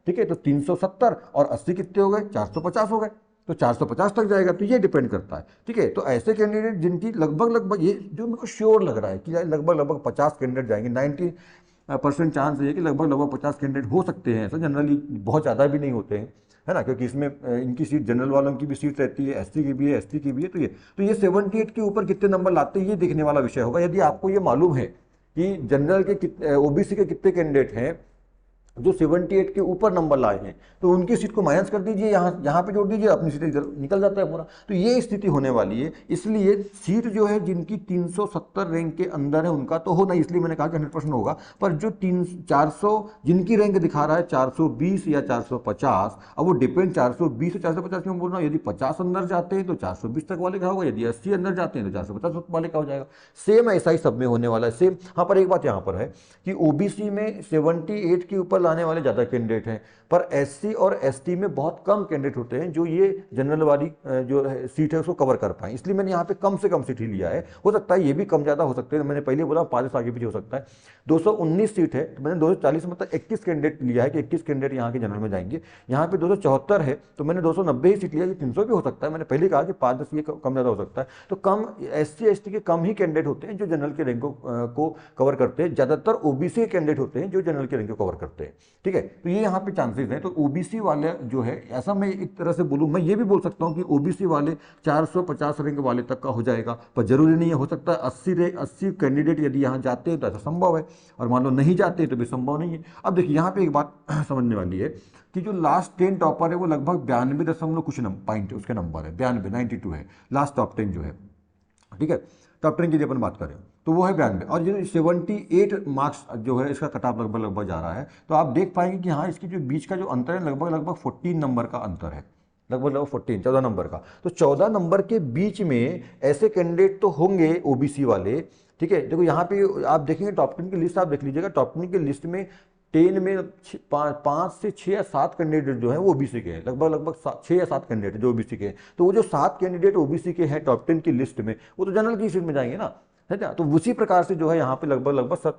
ठीक है, तो 370 और 80 कितने हो गए, 450 हो गए, तो 450 तक जाएगा, तो ये डिपेंड करता है। ठीक है, तो ऐसे कैंडिडेट जिनकी लगभग ये जो मेरे को श्योर लग रहा है कि लगभग 50 कैंडिडेट जाएंगे, 90% चांस है कि लगभग 50 कैंडिडेट हो सकते हैं। ऐसा जनरली बहुत ज़्यादा भी नहीं होते हैं, है ना, क्योंकि इसमें इनकी सीट जनरल वालों की भी सीट रहती है, एसटी की भी है, एसटी की भी है। तो ये 78 के ऊपर कितने नंबर लाते हैं ये देखने वाला विषय होगा। यदि आपको ये मालूम है कि जनरल के ओबीसी के कितने कैंडिडेट हैं जो 78 के ऊपर नंबर लाए हैं, तो उनकी सीट को माइनस कर दीजिए, यहाँ पे जोड़ दीजिए, अपनी सीट इधर निकल जाता है पूरा। तो ये स्थिति होने वाली है। इसलिए सीट जो है जिनकी 370 रैंक के अंदर है उनका तो हो नहीं, इसलिए मैंने कहा कि 100% होगा। पर जो 400 जिनकी रैंक दिखा रहा है 420 या 450, अब वो डिपेंड 420 से 450 क्यों बोल रहा हूँ। यदि 50 अंदर जाते हैं तो 420 तक वाले का होगा, यदि 80 अंदर जाते हैं तो 450 वाले का हो जाएगा। सेम ऐसा ही सब में होने वाला है, सेम। हाँ, पर एक बात यहाँ पर है कि ओबीसी में 78 के ऊपर लाने वाले ज़्यादा कैंडिडेट हैं, पर एससी और एसटी में बहुत कम कैंडिडेट होते हैं जो ये जनरल वाली जो सीट है उसको कवर कर पाए। इसलिए मैंने यहाँ पे कम से कम सीट ही लिया है। हो सकता है ये भी कम ज़्यादा हो सकते हैं, मैंने पहले बोला 5 से आगे पीछे हो सकता है। 219 सीट है तो मैंने 240 मतलब 21 कैंडिडेट लिया है कि 21 कैंडिडेट यहाँ के जनरल में जाएंगे। यहाँ पे 274 है तो मैंने 290 ही सीट लिया, ये 300 भी हो सकता है। मैंने पहले कहा कि 5-10 ये कम ज़्यादा हो सकता है। तो कम एससी एसटी के कम ही कैंडिडेट होते हैं जो जनरल के रैंक को कवर करते हैं। ज़्यादातर ओबीसी के कैंडिडेट होते हैं जो जनरल के रैंक को कवर करते हैं। ठीक है, तो ये यहाँ पे चांसेस हैं। तो ओबीसी वाले जो है, ऐसा मैं एक तरह से बोलूँ, मैं ये भी बोल सकता हूँ कि ओबीसी वाले 450 रैंक वाले तक का हो जाएगा, पर जरूरी नहीं है। हो सकता है 80 कैंडिडेट यदि यहाँ जाते हैं तो ऐसा संभव है, और मान लो नहीं जाते तो भी संभव नहीं है। अब देखिए यहाँ पे एक बात समझने वाली है कि जो लास्ट 10 टॉपर है वो लगभग 92 दशमलव कुछ पॉइंट उसके नंबर है, 92 है लास्ट टॉप 10 जो है। ठीक है, टॉप 10 की अपन बात करें तो वो है 92, और ये 78 मार्क्स जो है इसका कट ऑफ लगभग जा रहा है। तो आप देख पाएंगे कि हाँ, इसकी जो बीच का जो अंतर है लगभग 14 नंबर का अंतर है, लगभग 14 नंबर का। तो 14 नंबर के बीच में ऐसे कैंडिडेट तो होंगे ओबीसी वाले। ठीक है, देखो यहाँ पे आप देखेंगे टॉप 10 की लिस्ट, आप देख लीजिएगा टॉप 10 की लिस्ट में 10 में 5 से 6 या 7 कैंडिडेट जो हैं वो ओबीसी के हैं, लगभग 6 या 7 कैंडिडेट जो ओबीसी के हैं। तो वो जो 7 कैंडिडेट ओबीसी के हैं टॉप 10 की लिस्ट में, वो तो जनरल की सीट में जाएंगे ना, है ना। तो उसी प्रकार से जो है यहाँ पे लगभग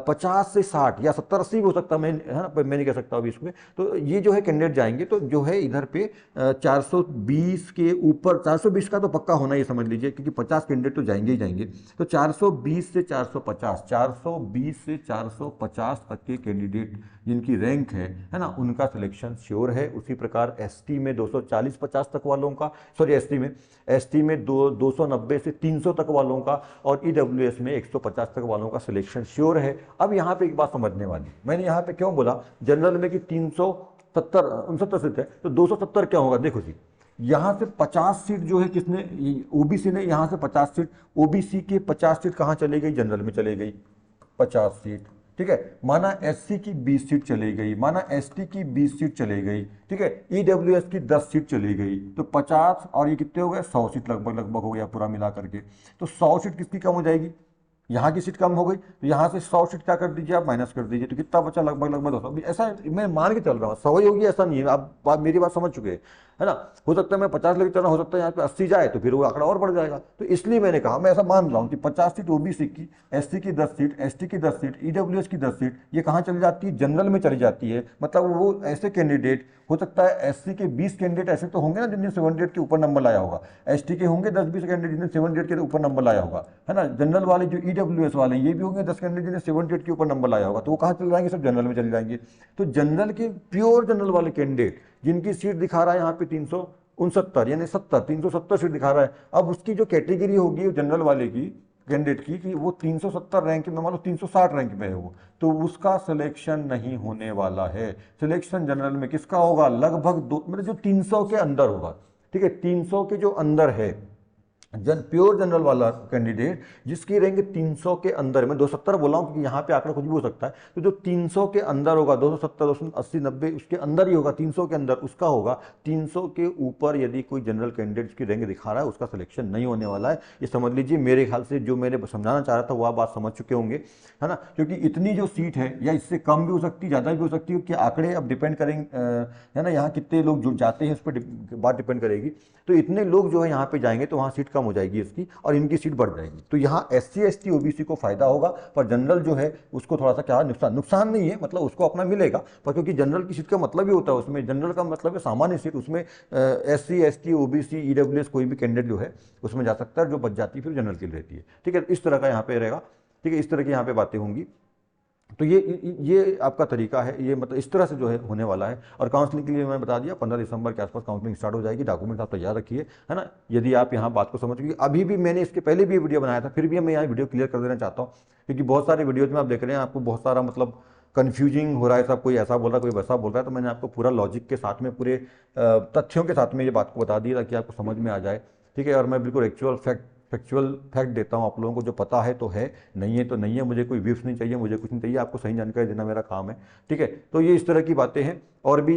50 से 60 या 70-80 भी हो सकता है, मैं है ना, मैं नहीं कह सकता अभी इसमें। तो ये जो है कैंडिडेट जाएंगे, तो जो है इधर पे 420 के ऊपर, 420 का तो पक्का होना, ये समझ लीजिए, क्योंकि 50 कैंडिडेट तो जाएंगे ही जाएंगे। तो 420 से 450, 420 से 450 तक के कैंडिडेट जिनकी रैंक है ना, उनका सिलेक्शन श्योर है। उसी प्रकार एसटी में 240-50 तक वालों का, सॉरी एसटी में 290 से 300 तक वालों का, और ईडब्ल्यूएस में 150 तक वालों का सिलेक्शन श्योर है। अब यहाँ पे एक बात समझने वाली, मैंने यहाँ पे क्यों बोला जनरल में कि 369 सीट है, तो 270 क्या होगा। देखो जी, यहाँ से 50 सीट जो है किसने, ओबीसी ने, यहाँ से 50 सीट, ओबीसी के 50 सीट कहाँ चले गई, जनरल में चले गई 50 सीट। ठीक है, माना एससी की 20 सीट चली गई, माना एसटी की 20 सीट चली गई। ठीक है, ईडब्ल्यूएस की 10 सीट चली गई, तो 50 और ये कितने हो गए, 100 सीट लगभग हो गया पूरा मिला करके। तो 100 सीट किसकी कम हो जाएगी, यहाँ की सीट कम हो गई, तो यहाँ से 100 सीट क्या कर दीजिए आप, माइनस कर दीजिए, तो कितना बचा, लगभग 200। ऐसा मैं मान के चल रहा हूँ 100 ही होगी, ऐसा नहीं है। आप मेरी बात समझ चुके हैं, है ना। हो सकता है मैं 50 लेके चल रहा हूँ, हो सकता है यहाँ पे 80 जाए, तो फिर वो आंकड़ा और बढ़ जाएगा। तो इसलिए मैंने कहा, मैं ऐसा मान रहा हूँ कि 50 सीट ओबीसी की, एससी की 10 सीट, एसटी की 10 सीट, ईडब्ल्यूएस की 10 सीट, ये कहाँ चली जाती है, जनरल में चली जाती है। मतलब वो ऐसे कैंडिडेट, हो सकता है एससी के 20 कैंडिडेट ऐसे तो होंगे ना जिन्हें 78 के ऊपर नंबर लाया होगा, एसटी के होंगे 10-20 कैंडिडेट जिन्हें 78 के ऊपर नंबर लाया होगा, है ना। जनरल वाले जो ईडब्ल्यूएस वाले ये भी होंगे 10 कैंडिडेट जिन्हें 78 के ऊपर नंबर लाया होगा, तो वो कहाँ चले जाएंगे, सब जनरल में चले जाएंगे। तो जनरल के प्योर जनरल वाले कैंडिडेट जिनकी सीट दिखा रहा है यहाँ पे 369 यानी 370 सीट दिखा रहा है, अब उसकी जो कैटेगरी होगी जनरल वाले की कैंडिडेट की कि वो 370 रैंक में, मान लो 360 रैंक में है वो, तो उसका सिलेक्शन नहीं होने वाला है। सिलेक्शन जनरल में किसका होगा, लगभग मतलब जो 300 के अंदर होगा। ठीक है, 300 के जो अंदर है, प्योर जनरल वाला कैंडिडेट जिसकी रैंक 300 के अंदर, मैं 270 बोला हूँ क्योंकि यहाँ पे आंकड़ा कुछ भी हो सकता है, तो जो 300 के अंदर होगा, 270, 280, 90 उसके अंदर ही होगा, 300 के अंदर उसका होगा। 300 के ऊपर यदि कोई जनरल कैंडिडेट की रैंक दिखा रहा है, उसका सिलेक्शन नहीं होने वाला है। ये समझ लीजिए, मेरे ख्याल से जो मैंने समझाना चाह रहा था वो आप बात समझ चुके होंगे, है ना। क्योंकि इतनी जो सीट है, या इससे कम भी हो सकती है, ज़्यादा भी हो सकती है, क्योंकि आंकड़े अब डिपेंड करेंगे, है ना, यहाँ कितने लोग जुड़ जाते हैं उस पर बात डिपेंड करेगी। तो इतने लोग जो है यहाँ पे जाएंगे तो वहाँ सीट कम कम हो जाएगी इसकी और इनकी सीट बढ़ जाएगी। तो यहाँ SC ST OBC को फायदा होगा, पर जनरल जो है उसको थोड़ा सा क्या नुकसान नहीं है, मतलब उसको अपना मिलेगा, पर क्योंकि जनरल की सीट का मतलब ही होता है, उसमें जनरल का मतलब है सामान्य सीट, उसमें SC ST OBC EWS कोई भी कैंडिडेट जो है उसमें जा सकता है, जो बच जाती है फिर जनरल के लिए रहती है। ठीक है, इस तरह का यहाँ पे रहेगा। ठीक है, इस तरह की यहाँ पे बातें होंगी। तो ये आपका तरीका है, ये मतलब इस तरह से जो है होने वाला है। और काउंसलिंग के लिए मैं बता दिया 15 दिसंबर के आसपास काउंसलिंग स्टार्ट हो जाएगी। डॉक्यूमेंट आप तैयार रखिए, है ना। यदि आप यहाँ बात को समझ गए, अभी भी मैंने इसके पहले भी वीडियो बनाया था, फिर भी मैं यहाँ वीडियो क्लियर कर देना चाहता हूँ, क्योंकि बहुत सारे वीडियोज में आप देख रहे हैं आपको बहुत सारा मतलब कन्फ्यूजिंग हो रहा है, सब कोई ऐसा बोल रहा है कोई वैसा बोल रहा है। तो मैंने आपको पूरा लॉजिक के साथ में, पूरे तथ्यों के साथ में ये बात को बता दी ताकि आपको समझ में आ जाए। ठीक है, और मैं बिल्कुल फैक्चुअल फैक्ट देता हूँ आप लोगों को, जो पता है तो है, नहीं है तो नहीं है। मुझे कोई व्यूज नहीं चाहिए, मुझे कुछ नहीं चाहिए, आपको सही जानकारी देना मेरा काम है। ठीक है, तो ये इस तरह की बातें हैं। और भी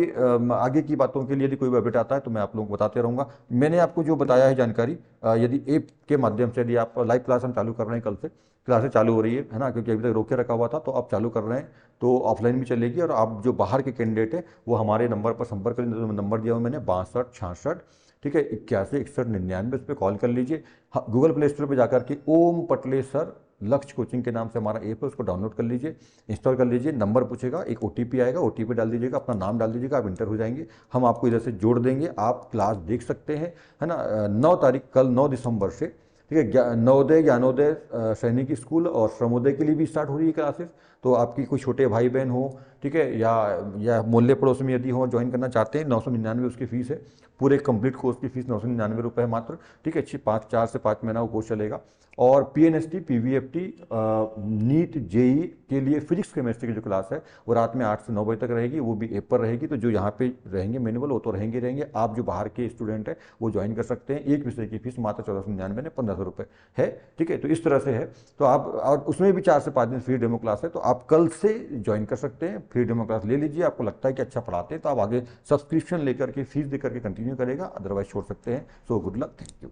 आगे की बातों के लिए यदि कोई भी अपडेट आता है तो मैं आप लोगों को बताते रहूँगा। मैंने आपको जो बताया है जानकारी, यदि ऐप के माध्यम से, यदि आप लाइव क्लास हम चालू कर रहे हैं, कल से क्लासेस चालू हो रही है ना, क्योंकि अभी तक रोके रखा हुआ था, तो अब चालू कर रहे हैं, तो ऑफलाइन भी चलेगी। और आप जो बाहर के कैंडिडेट हैं वो हमारे नंबर पर संपर्क करें, नंबर दिया हुआ मैंने 62 66, ठीक है, 81 61 99, इस पर कॉल कर लीजिए। हाँ, गूगल प्ले स्टोर पर जाकर के ओम पटलेसर लक्ष्य कोचिंग के नाम से हमारा ऐप है, उसको डाउनलोड कर लीजिए, इंस्टॉल कर लीजिए। नंबर पूछेगा, एक OTP आएगा, OTP डाल दीजिएगा, अपना नाम डाल दीजिएगा, आप इंटर हो जाएंगे। हम आपको इधर से जोड़ देंगे, आप क्लास देख सकते हैं, है ना। 9 तारीख, कल 9 दिसंबर से, ठीक है, नवोदय ज्ञानोदय सैनिक स्कूल और श्रमोदय के लिए भी स्टार्ट हो रही है क्लासेस। तो आपकी कोई छोटे भाई बहन हो, ठीक है, या मोहल्ले पड़ोस में यदि हो, ज्वाइन करना चाहते हैं, 999 उसकी फीस है। पूरे कंप्लीट कोर्स की फीस 999 रुपये है मात्र। ठीक है, 4 से 5 महीना वो कोर्स चलेगा। और PNST PVFT नीट JEE के लिए फिजिक्स केमिस्ट्री की जो क्लास है वो रात में 8 से 9 बजे तक रहेगी, वो भी ऐप पर रहेगी। तो जो यहाँ पे रहेंगे मैनुअल वो तो रहेंगे। आप जो बाहर के स्टूडेंट हैं वो ज्वाइन कर सकते हैं। एक विषय की फीस मात्र 1499 में 1500 रुपये है। ठीक है, तो इस तरह से है। तो आप, और उसमें भी 4 से 5 दिन फ्री डेमो क्लास है, तो आप कल से ज्वाइन कर सकते हैं। फ्री डेमो क्लास ले लीजिए, आपको लगता है कि अच्छा पढ़ाते हैं तो आप आगे सब्सक्रिप्शन लेकर के फीस देकर के कंटिन्यू करेगा, अदरवाइज छोड़ सकते हैं। So good luck, thank you.